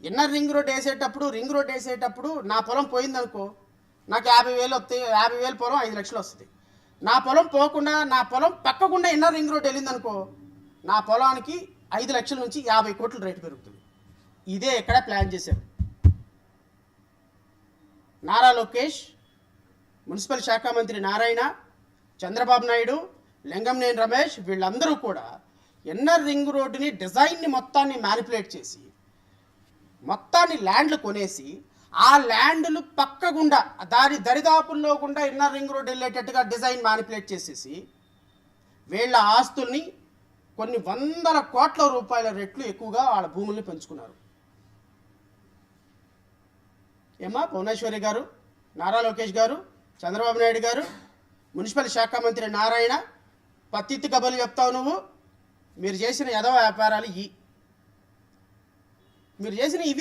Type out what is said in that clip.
Inner ring road వేసేటప్పుడు నా పొలం పోయిందనుకో, నాకు 50,000 వస్తాయి. 50,000 పొలం 5 లక్షలు వస్తుంది. నా పొలం పోకుండా, నా పొలం పక్కకుండా ఇన్నర్ రింగ్ రోడ్ వెళ్ళిందనుకో, నా పొలానికి 5 లక్షల నుంచి 50 కోట్ల రేటు పెరుగుతుంది. ఇదే ఎక్కడ ప్లాన్ చేశారు నారా లోకేష్, మున్సిపల్ శాఖ మంత్రి నారాయణ, చంద్రబాబు నాయుడు, లింగంనేని రమేష్, వీళ్ళందరూ కూడా ఇన్నర్ రింగ్ రోడ్డుని డిజైన్ని మొత్తాన్ని మ్యానిపులేట్ చేసి మొత్తాన్ని ల్యాండ్లు కొనేసి, ఆ ల్యాండ్లు పక్కగుండా దాని దరిదాపుల్లో గుండా ఇన్నర్ రింగ్ రోడ్ వెళ్ళేటట్టుగా డిజైన్ మ్యానిపులేట్ చేసేసి వీళ్ళ ఆస్తుల్ని కొన్ని వందల కోట్ల రూపాయల రెట్లు ఎక్కువగా వాళ్ళ భూముల్ని పెంచుకున్నారు. ఏమా భువనేశ్వరి గారు, నారా లోకేష్ గారు, చంద్రబాబు నాయుడు గారు, మున్సిపల్ శాఖ మంత్రి నారాయణ, పత్తిత్తి కబుర్లు చెప్తావు నువ్వు. మీరు చేసిన యదవ వ్యాపారాలు మీరు చేసిన ఇవి